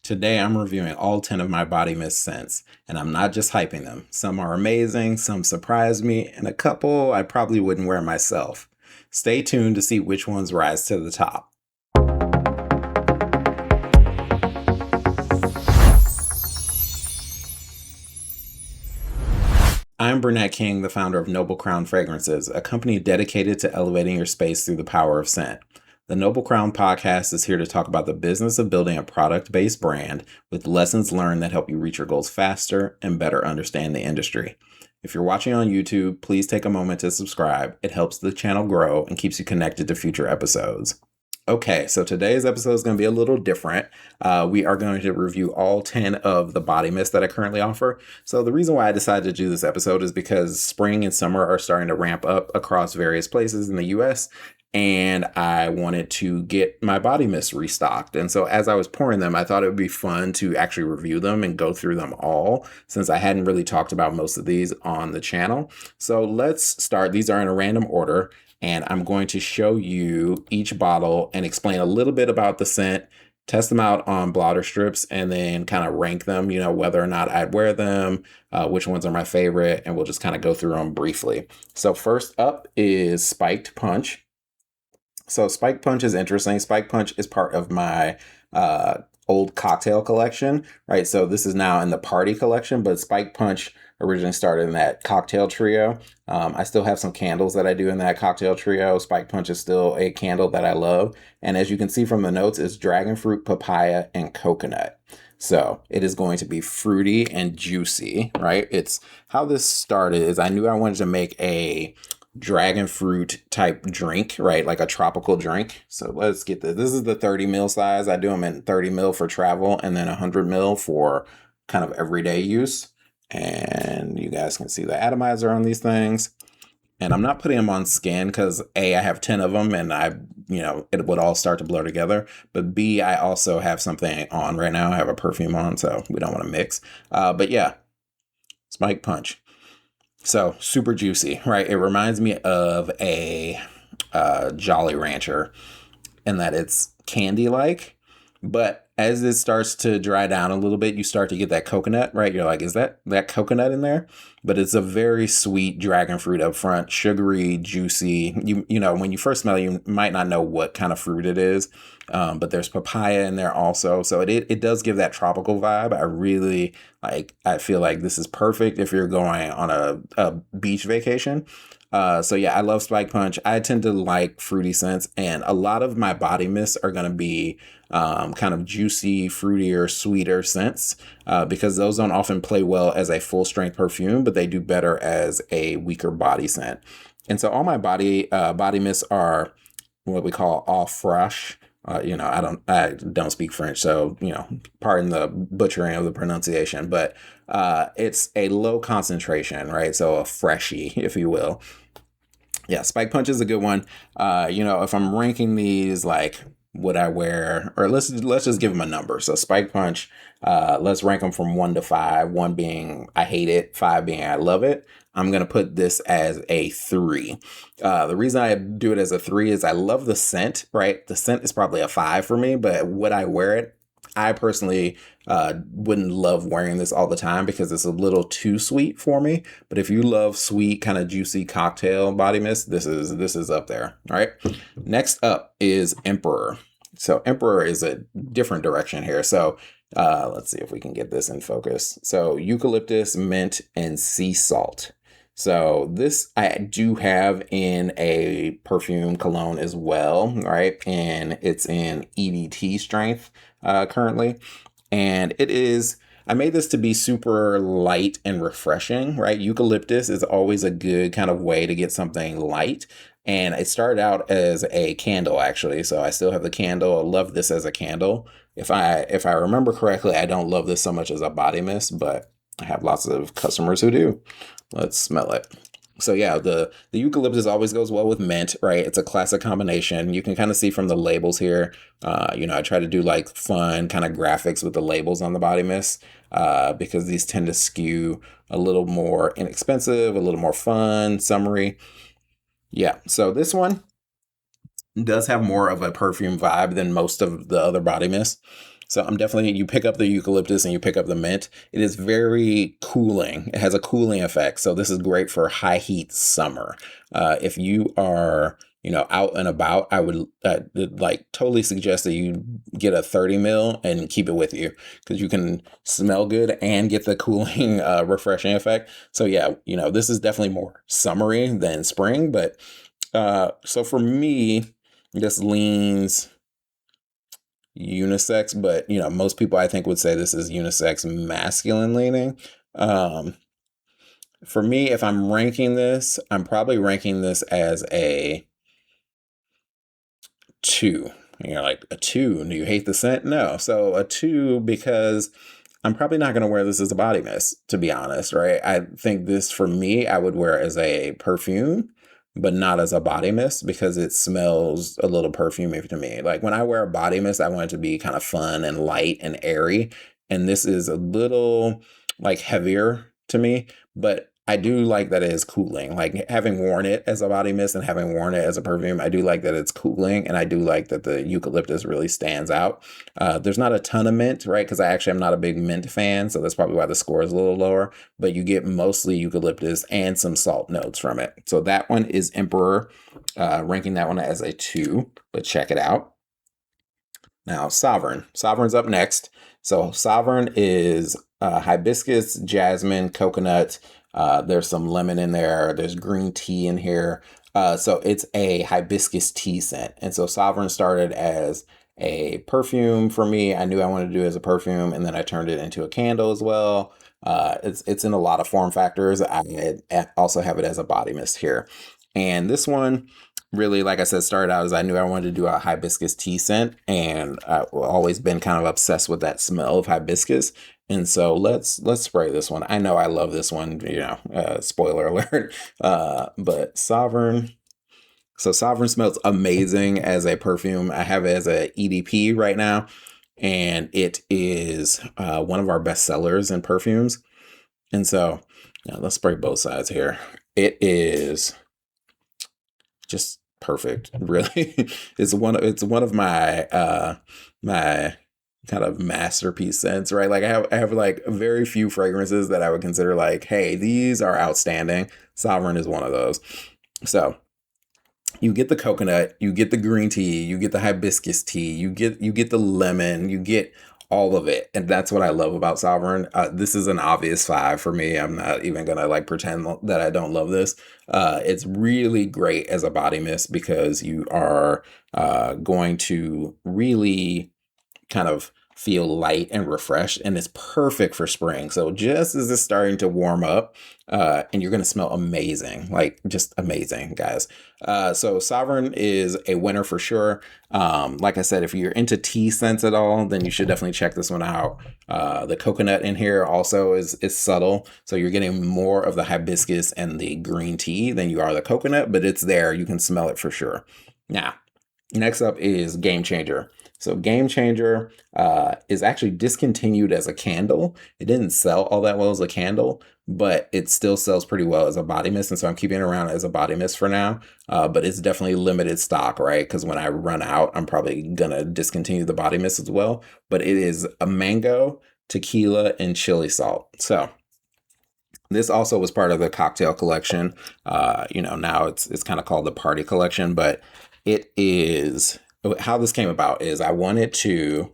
Today I'm reviewing all 10 of my body mist scents, and I'm not just hyping them. Some are amazing, some surprise me, and a couple I probably wouldn't wear myself. Stay tuned to see which ones rise to the top. I'm Burnett King, the founder of Noble Crown Fragrances, a company dedicated to elevating your space through the power of scent. The Noble Crown podcast is here to talk about the business of building a product-based brand with lessons learned that help you reach your goals faster and better understand the industry. If you're watching on YouTube, please take a moment to subscribe. It helps the channel grow and keeps you connected to future episodes. Okay, so today's episode is going to be a little different. We are going to review all 10 of the body mists that I currently offer. So the reason why I decided to do this episode is because spring and summer are starting to ramp up across various places in the US, and I wanted to get my body mists restocked. And so as I was pouring them, I thought it would be fun to actually review them and go through them all, since I hadn't really talked about most of these on the channel. So let's start. These are in a random order. And I'm going to show you each bottle and explain a little bit about the scent, test them out on blotter strips, and then kind of rank them, whether or not I'd wear them, which ones are my favorite, and we'll just kind of go through them briefly. So first up is Spiked Punch. So Spiked Punch is interesting. Spiked Punch is part of my old cocktail collection, right? So this is now in the party collection, but Spiked Punch originally started in that cocktail trio. I still have some candles that I do in that cocktail trio. Spiked Punch is still a candle that I love. And as you can see from the notes, it's dragon fruit, papaya, and coconut. So it is going to be fruity and juicy, right? It's how this started is I knew I wanted to make a dragon fruit type drink, right? Like a tropical drink. So let's get this. This is the 30 ml size. I do them in 30 ml for travel and then 100 ml for kind of everyday use. And you guys can see the atomizer on these things. And I'm not putting them on skin because A, I have 10 of them and it would all start to blur together. But B, I also have something on right now. I have a perfume on, so we don't want to mix. But yeah, Spiked Punch. So super juicy, right? It reminds me of a Jolly Rancher in that it's candy-like. But as it starts to dry down a little bit, you start to get that coconut, right? You're like, is that coconut in there? But it's a very sweet dragon fruit up front, sugary, juicy. You know, when you first smell it, you might not know what kind of fruit it is. But there's papaya in there also. So it does give that tropical vibe. I feel like this is perfect if you're going on a beach vacation. So yeah, I love Spiked Punch. I tend to like fruity scents, and a lot of my body mists are going to be kind of juicy, fruitier, sweeter scents because those don't often play well as a full strength perfume, but they do better as a weaker body scent. And so all my body mists are what we call all fresh. I don't speak French, so, pardon the butchering of the pronunciation, but it's a low concentration, right? So a freshie, if you will. Yeah, Spiked Punch is a good one. If I'm ranking these, like, would I wear, or let's just give them a number. So Spiked Punch, let's rank them from 1 to 5, 1 being I hate it, 5 being I love it. I'm going to put this as a 3. The reason I do it as a 3 is I love the scent, right? The scent is probably a 5 for me, but would I wear it? I personally wouldn't love wearing this all the time because it's a little too sweet for me. But if you love sweet, kind of juicy cocktail body mist, this is up there. All right. Next up is Emperor. So Emperor is a different direction here. So let's see if we can get this in focus. So eucalyptus, mint, and sea salt. So this I do have in a perfume cologne as well, right? And it's in EDT strength currently. And I made this to be super light and refreshing, right? Eucalyptus is always a good kind of way to get something light. And it started out as a candle, actually. So I still have the candle. I love this as a candle. If I remember correctly, I don't love this so much as a body mist, but I have lots of customers who do. Let's smell it. So yeah, the eucalyptus always goes well with mint, right? It's a classic combination. You can kind of see from the labels here. I try to do like fun kind of graphics with the labels on the body mist because these tend to skew a little more inexpensive, a little more fun, summery. Yeah, so this one does have more of a perfume vibe than most of the other body mists. So I'm definitely, you pick up the eucalyptus and you pick up the mint. It is very cooling. It has a cooling effect. So this is great for high heat summer. If you are, out and about, I would like totally suggest that you get a 30 mil and keep it with you because you can smell good and get the cooling, refreshing effect. So yeah, this is definitely more summery than spring, but so for me, this leans unisex, but most people I think would say this is unisex masculine leaning. Um, for me, if I'm ranking this, I'm probably ranking this as a 2. And you're like, a 2? Do you hate the scent? No. So a 2 because I'm probably not going to wear this as a body mist, to be honest, right? I think this, for me, I would wear as a perfume, but not as a body mist because it smells a little perfumey to me. Like when I wear a body mist, I want it to be kind of fun and light and airy. And this is a little like heavier to me, but I do like that it is cooling. Like having worn it as a body mist and having worn it as a perfume, I do like that it's cooling, and I do like that the eucalyptus really stands out. There's not a ton of mint, right? Because I actually am not a big mint fan, so that's probably why the score is a little lower. But you get mostly eucalyptus and some salt notes from it. So that one is Emperor, ranking that one as a 2. But check it out. Now, Sovereign. Sovereign's up next. So Sovereign is hibiscus, jasmine, coconut. There's some lemon in there. There's green tea in here. So it's a hibiscus tea scent. And so Sovereign started as a perfume for me. I knew I wanted to do it as a perfume, and then I turned it into a candle as well. It's in a lot of form factors. I also have it as a body mist here. And this one really, like I said, started out as I knew I wanted to do a hibiscus tea scent, and I've always been kind of obsessed with that smell of hibiscus. And so let's spray this one. I know I love this one, spoiler alert. But Sovereign. So Sovereign smells amazing as a perfume. I have it as a EDP right now, and it is one of our best sellers in perfumes. And so let's spray both sides here. It is just perfect, really. It's one of my kind of masterpiece scents, right? Like I have like very few fragrances that I would consider like, hey, these are outstanding. Sovereign is one of those. So you get the coconut, you get the green tea, you get the hibiscus tea, you get the lemon, you get all of it. And that's what I love about Sovereign. This is an obvious 5 for me. I'm not even gonna like pretend that I don't love this. It's really great as a body mist because you are going to really kind of feel light and refreshed, and it's perfect for spring. So just as it's starting to warm up, and you're going to smell amazing, like just amazing, guys. So Sovereign is a winner for sure. Like I said, if you're into tea scents at all, then you should definitely check this one out. The coconut in here also is subtle, so you're getting more of the hibiscus and the green tea than you are the coconut, but it's there. You can smell it for sure. Now, next up is Game Changer. So Game Changer is actually discontinued as a candle. It didn't sell all that well as a candle, but it still sells pretty well as a body mist. And so I'm keeping it around as a body mist for now. But it's definitely limited stock, right? Because when I run out, I'm probably going to discontinue the body mist as well. But it is a mango, tequila, and chili salt. So this also was part of the cocktail collection. Now it's kind of called the party collection, but it is... How this came about is I'm going to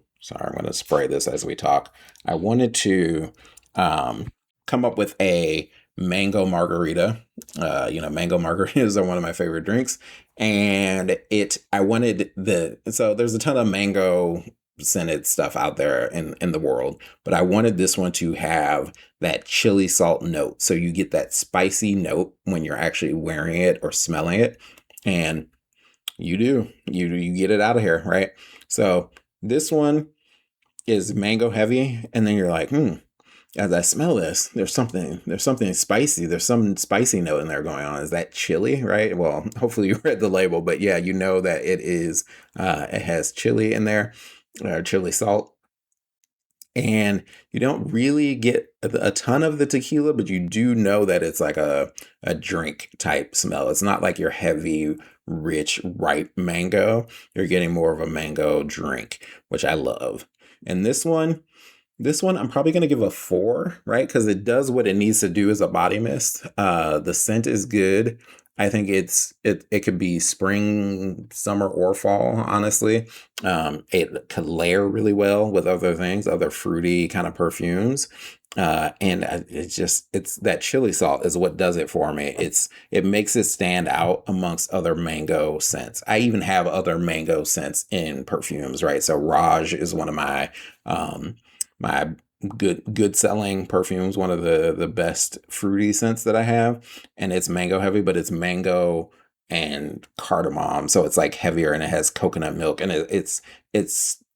spray this as we talk. I wanted to come up with a mango margarita. Mango margaritas are one of my favorite drinks. And so there's a ton of mango scented stuff out there in the world, but I wanted this one to have that chili salt note. So you get that spicy note when you're actually wearing it or smelling it. And you get it out of here, right? So this one is mango heavy, and then you're like, as I smell this, there's something spicy. There's some spicy note in there going on. Is that chili, right? Well, hopefully you read the label, but yeah, you know that it is. It has chili in there, chili salt. And you don't really get a ton of the tequila, but you do know that it's like a drink type smell. It's not like your heavy, rich, ripe mango. You're getting more of a mango drink, which I love. And this one, I'm probably going to give a 4, right? Because it does what it needs to do as a body mist. The scent is good. I think it could be spring, summer, or fall, honestly. It could layer really well with other things, other fruity kind of perfumes. It's that chili salt is what does it for me. It makes it stand out amongst other mango scents. I even have other mango scents in perfumes, right? So Raj is one of my good selling perfumes, one of the best fruity scents that I have, and it's mango heavy, but it's mango and cardamom, so it's like heavier, and it has coconut milk, and it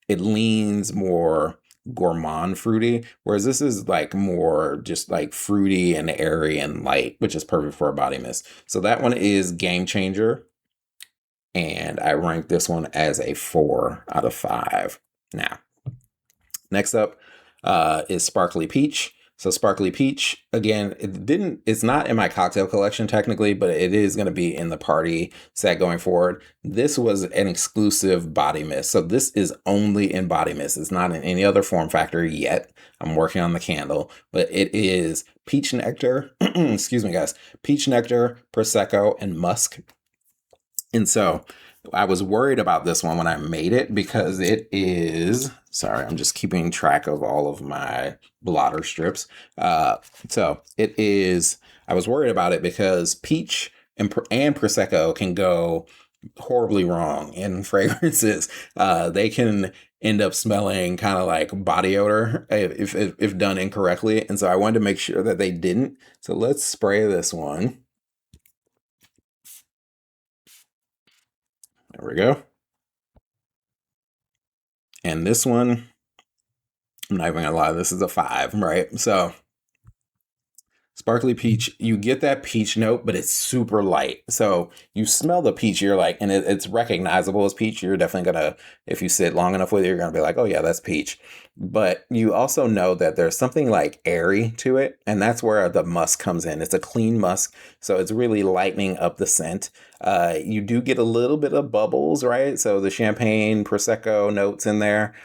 leans more gourmand fruity, whereas this is like more just like fruity and airy and light, which is perfect for a body mist. So that one is game changer, and I rank this one as a 4 out of 5. Now, next up is Sparkly Peach. So Sparkly Peach, again, it's not in my cocktail collection technically, but it is going to be in the party set going forward. This was an exclusive body mist. So this is only in body mist. It's not in any other form factor yet. I'm working on the candle, but it is peach nectar, excuse me guys, peach nectar, Prosecco, and musk. And so I was worried about this one when I made it because it is, sorry, I'm just keeping track of all of my blotter strips. So it is, I was worried about it because peach and Prosecco can go horribly wrong in fragrances. They can end up smelling kind of like body odor if done incorrectly. And so I wanted to make sure that they didn't. So let's spray this one. There we go. And this one, I'm not even gonna lie, this is a 5, right? So Sparkly Peach, you get that peach note, but it's super light. So you smell the peach, you're like, and it's recognizable as peach. You're definitely gonna, if you sit long enough with it, you're gonna be like, oh yeah, that's peach. But you also know that there's something like airy to it, and that's where the musk comes in. It's a clean musk, so it's really lightening up the scent. You do get a little bit of bubbles, right? So the champagne, Prosecco notes in there.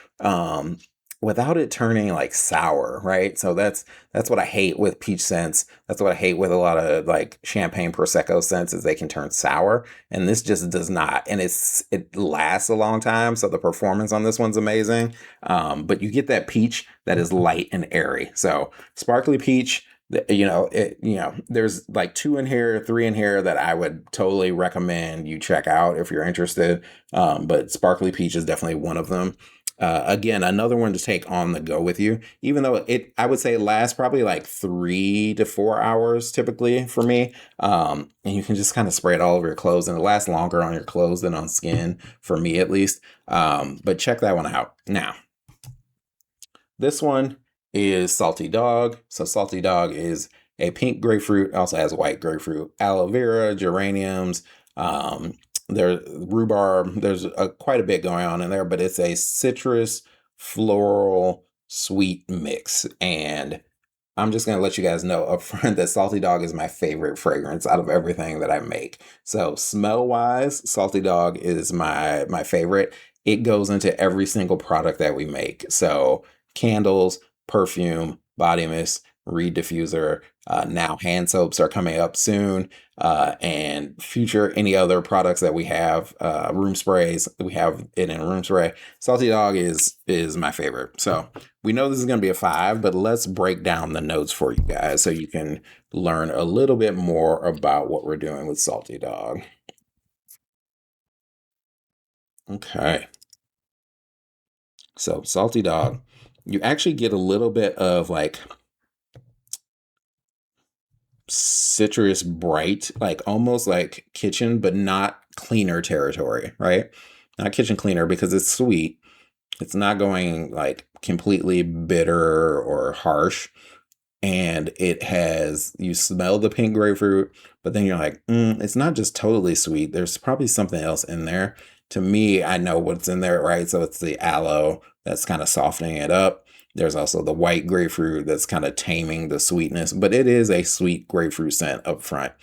Without it turning like sour, right? So that's what I hate with peach scents. That's what I hate with a lot of like champagne Prosecco scents is they can turn sour, and this just does not. And it lasts a long time, so the performance on this one's amazing. But you get that peach that is light and airy. So Sparkly Peach, there's like 2 in here, 3 in here that I would totally recommend you check out if you're interested. But Sparkly Peach is definitely one of them. Again, another one to take on the go with you, even though I would say it lasts probably like 3 to 4 hours typically for me. And you can just kind of spray it all over your clothes, and it lasts longer on your clothes than on skin, for me at least. But check that one out. Now, this one is Salty Dog. So Salty Dog is a pink grapefruit, also has white grapefruit, aloe vera, geraniums, there rhubarb. There's quite a bit going on in there, but it's a citrus, floral, sweet mix. And I'm just gonna let you guys know up front that Salty Dog is my favorite fragrance out of everything that I make. So smell wise, Salty Dog is my favorite. It goes into every single product that we make. So candles, perfume, body mist, reed diffuser. Now hand soaps are coming up soon, and future any other products that we have, room sprays. We have it in room spray. Salty Dog is my favorite. So we know this is going to be a 5, but let's break down the notes for you guys so you can learn a little bit more about what we're doing with Salty Dog. Okay. So Salty Dog, you actually get a little bit of like citrus bright, like almost like kitchen, but not cleaner territory, right? Not kitchen cleaner because it's sweet. It's not going like completely bitter or harsh. And you smell the pink grapefruit, but then you're like, it's not just totally sweet. There's probably something else in there. To me, I know what's in there, right? So it's the aloe that's kind of softening it up. There's also the white grapefruit that's kind of taming the sweetness, but it is a sweet grapefruit scent up front.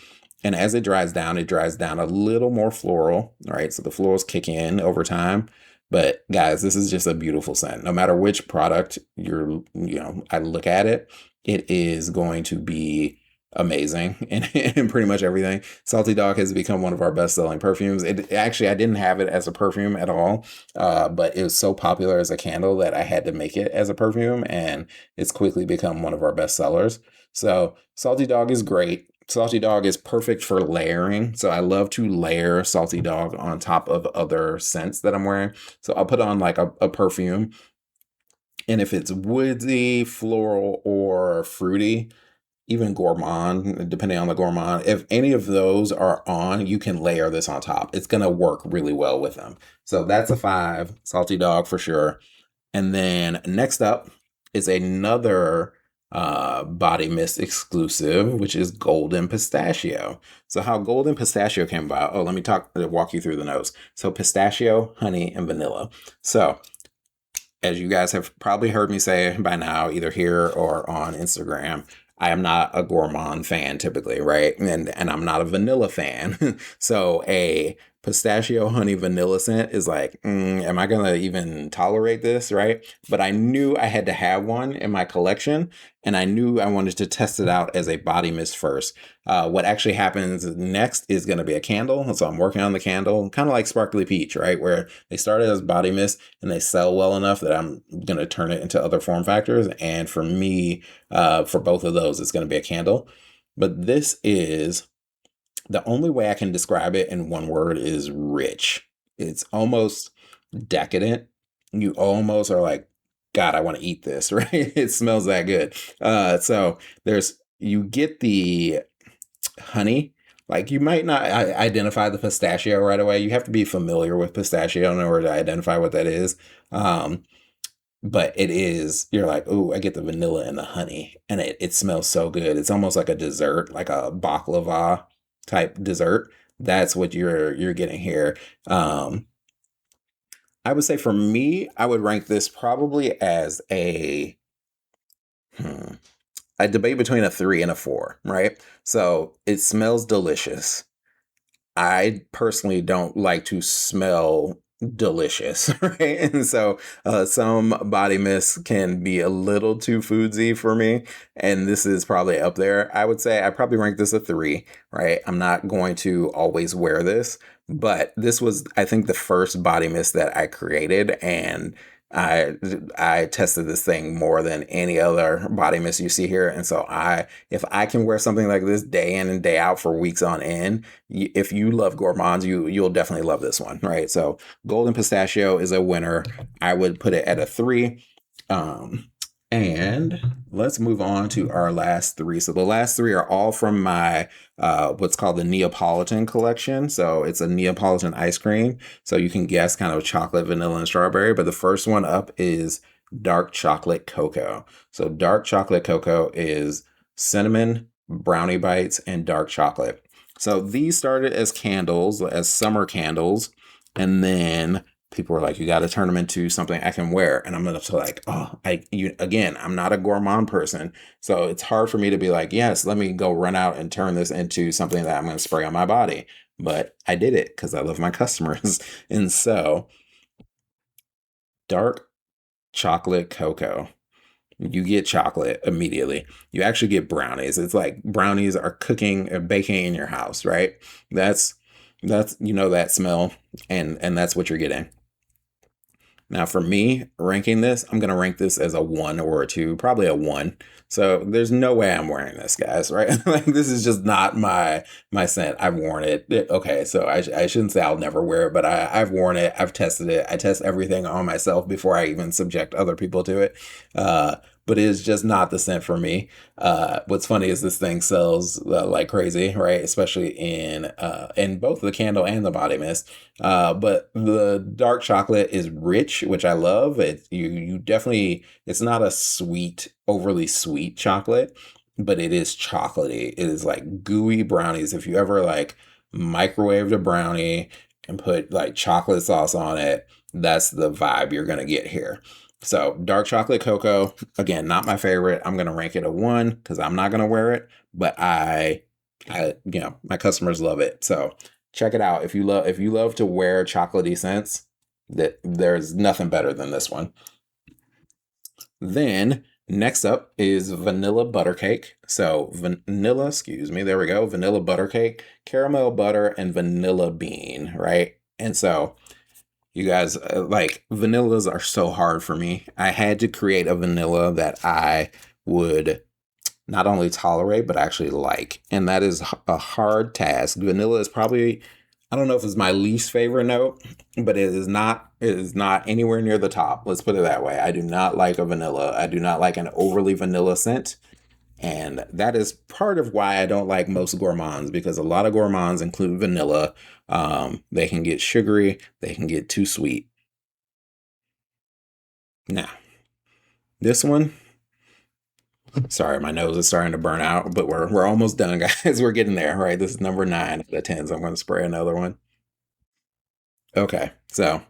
And as it dries down a little more floral, right? So the florals kick in over time, But guys, this is just a beautiful scent. No matter which product I look at it, it is going to be amazing in pretty much everything. Salty Dog has become one of our best selling perfumes. It actually, I didn't have it as a perfume at all, but it was so popular as a candle that I had to make it as a perfume, and it's quickly become one of our best sellers. So Salty Dog is great. Salty Dog is perfect for layering. So I love to layer Salty Dog on top of other scents that I'm wearing. So I'll put on like a perfume. And if it's woodsy, floral, or fruity, even gourmand, depending on the gourmand, if any of those are on, you can layer this on top. It's going to work really well with them. So that's a 5, Salty Dog for sure. And then next up is another body mist exclusive, which is Golden Pistachio. So how Golden Pistachio came about? Oh, let me walk you through the notes. So pistachio, honey, and vanilla. So as you guys have probably heard me say by now, either here or on Instagram, I am not a gourmand fan typically, right? And I'm not a vanilla fan. So a pistachio honey vanilla scent is like, am I gonna even tolerate this, right? But I knew I had to have one in my collection, and I knew I wanted to test it out as a body mist first. What actually happens next is going to be a candle. So I'm working on the candle, kind of like Sparkly Peach, right? Where they started as body mist and they sell well enough that I'm going to turn it into other form factors. And for me, for both of those, it's going to be a candle. But this is the only way I can describe it in one word is rich. It's almost decadent. You almost are like, God, I want to eat this, right? It smells that good. So you get the honey. Like you might not identify the pistachio right away. You have to be familiar with pistachio in order to identify what that is. But it is, you're like, oh, I get the vanilla and the honey, and it smells so good. It's almost like a dessert, like a baklava type dessert. That's what you're getting here. I would say for me, I would rank this probably as I debate between a 3 and a 4, right? So it smells delicious. I personally don't like to smell delicious, right? And so some body mists can be a little too foodsy for me, and this is probably up there. I would say I probably rank this a 3, right? I'm not going to always wear this, but this was, I think, the first body mist that I created, and I tested this thing more than any other body mist you see here. And so if I can wear something like this day in and day out for weeks on end, if you love gourmands, you'll definitely love this one, right? So Golden Pistachio is a winner. I would put it at a 3. And let's move on to our last 3. So the last 3 are all from my what's called the Neapolitan collection. So it's a Neapolitan ice cream. So you can guess kind of chocolate, vanilla, and strawberry. But the first one up is dark chocolate cocoa. So dark chocolate cocoa is cinnamon, brownie bites, and dark chocolate. So these started as candles, as summer candles, and then people were like, you got to turn them into something I can wear. And I'm going to like, again, I'm not a gourmand person. So it's hard for me to be like, yes, let me go run out and turn this into something that I'm going to spray on my body. But I did it because I love my customers. And so dark chocolate cocoa, you get chocolate immediately. You actually get brownies. It's like brownies are cooking or baking in your house, right? That's that smell, and that's what you're getting. Now, for me, ranking this, I'm going to rank this as a 1 or a 2, probably a 1. So there's no way I'm wearing this, guys, right? Like this is just not my scent. I've worn it. Okay, so I shouldn't say I'll never wear it, but I've worn it. I've tested it. I test everything on myself before I even subject other people to it. But it is just not the scent for me. What's funny is this thing sells like crazy, right? Especially in both the candle and the body mist. But the dark chocolate is rich, which I love. You definitely, it's not a sweet, overly sweet chocolate, but it is chocolatey. It is like gooey brownies. If you ever like microwaved a brownie and put like chocolate sauce on it, that's the vibe you're gonna get here. So dark chocolate cocoa, again, not my favorite. I'm gonna rank it a 1 because I'm not gonna wear it, but I my customers love it. So check it out. If you love to wear chocolatey scents, There's nothing better than this one. Then next up is vanilla butter cake. So vanilla, excuse me, there we go. Vanilla butter cake, caramel butter, and vanilla bean, right? And so you guys, like vanillas are so hard for me. I had to create a vanilla that I would not only tolerate but actually like, and that is a hard task. Vanilla is probably, I don't know if it's my least favorite note, but it is not anywhere near the top. Let's put it that way. I do not like a vanilla. I do not like an overly vanilla scent. And that is part of why I don't like most gourmands, because a lot of gourmands include vanilla. They can get sugary, they can get too sweet. Now, this one, sorry, my nose is starting to burn out, but we're almost done, guys. We're getting there, right? This is number 9 out of 10, so I'm going to spray another one. Okay, so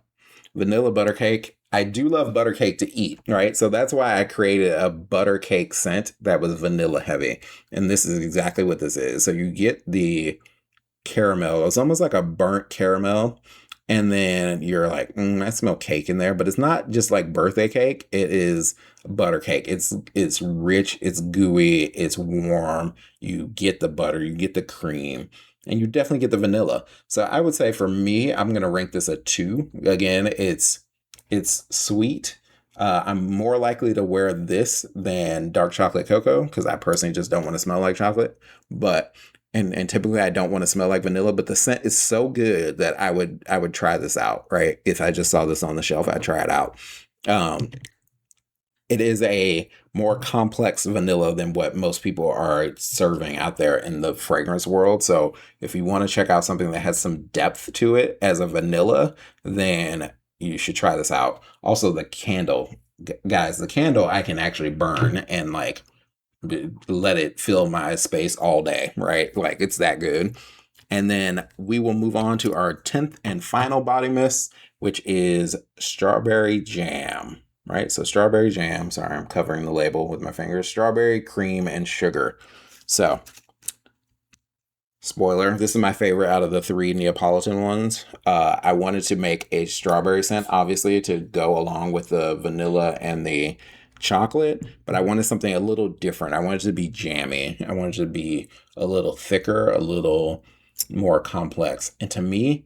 vanilla butter cake. I do love butter cake to eat, right? So that's why I created a butter cake scent that was vanilla heavy. And this is exactly what this is. So you get the caramel. It's almost like a burnt caramel. And then you're like, I smell cake in there, but it's not just like birthday cake. It is butter cake. It's rich, it's gooey, it's warm. You get the butter, you get the cream, and you definitely get the vanilla. So I would say for me, I'm gonna rank this a 2. Again, it's sweet. I'm more likely to wear this than dark chocolate cocoa because I personally just don't want to smell like chocolate. But and typically I don't want to smell like vanilla, but the scent is so good that I would try this out, right? If I just saw this on the shelf, I'd try it out. Um, it is a more complex vanilla than what most people are serving out there in the fragrance world. So if you want to check out something that has some depth to it as a vanilla, then you should try this out. Also, the candle, guys, the candle I can actually burn and like let it fill my space all day, right? Like it's that good. And then we will move on to our 10th and final body mist, which is strawberry jam, right? So strawberry jam, sorry, I'm covering the label with my fingers, strawberry cream and sugar. So spoiler, this is my favorite out of the 3 Neapolitan ones. I wanted to make a strawberry scent, obviously, to go along with the vanilla and the chocolate, but I wanted something a little different. I wanted it to be jammy. I wanted it to be a little thicker, a little more complex. And to me,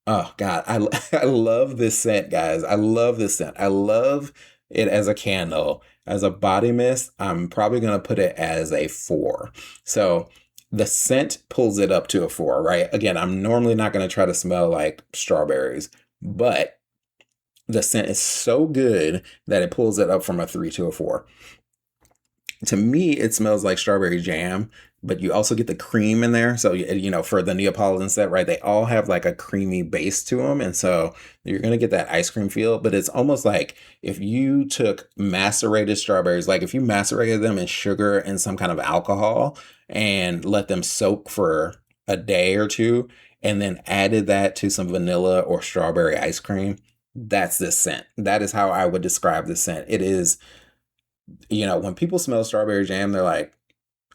oh God, I love this scent, guys. I love this scent. I love it as a candle. As a body mist, I'm probably gonna put it as a 4. So the scent pulls it up to a 4, right? Again, I'm normally not gonna try to smell like strawberries, but the scent is so good that it pulls it up from a 3 to a 4. To me, it smells like strawberry jam, but you also get the cream in there. So, for the Neapolitan set, right, they all have like a creamy base to them. And so you're going to get that ice cream feel, but it's almost like if you took macerated strawberries, like if you macerated them in sugar and some kind of alcohol and let them soak for a day or two, and then added that to some vanilla or strawberry ice cream. That's this scent. That is how I would describe this scent. It is, when people smell strawberry jam, they're like,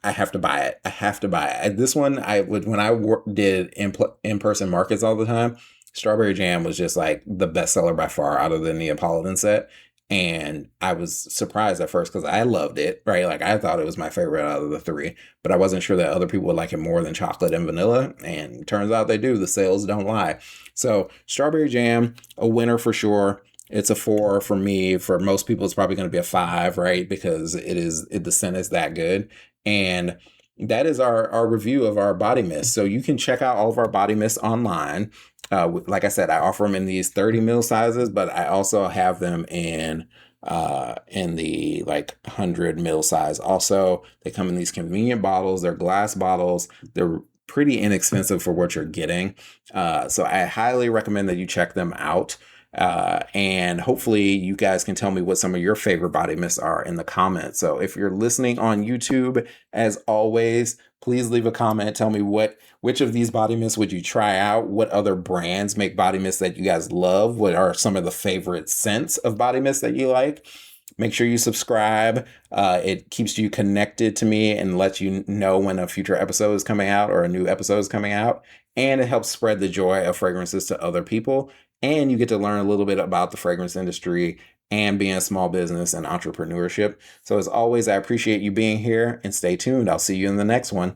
I have to buy it. I have to buy it. This one, I would, when I did in-person markets all the time, strawberry jam was just like the best seller by far out of the Neapolitan set. And I was surprised at first because I loved it, right? Like I thought it was my favorite out of the 3, but I wasn't sure that other people would like it more than chocolate and vanilla. And turns out they do. The sales don't lie. So strawberry jam, a winner for sure. It's a 4 for me. For most people, it's probably going to be a 5, right? Because the scent is that good. And that is our review of our body mist. So you can check out all of our body mists online. Like I said, I offer them in these 30 ml sizes, but I also have them in the like 100 ml size. Also, they come in these convenient bottles. They're glass bottles. They're pretty inexpensive for what you're getting. So I highly recommend that you check them out. And hopefully you guys can tell me what some of your favorite body mists are in the comments. So if you're listening on YouTube, as always, please leave a comment. Tell me which of these body mists would you try out? What other brands make body mists that you guys love? What are some of the favorite scents of body mists that you like? Make sure you subscribe. It keeps you connected to me and lets you know when a future episode is coming out or a new episode is coming out. And it helps spread the joy of fragrances to other people. and you get to learn a little bit about the fragrance industry and being a small business and entrepreneurship. So as always, I appreciate you being here, and stay tuned. I'll see you in the next one.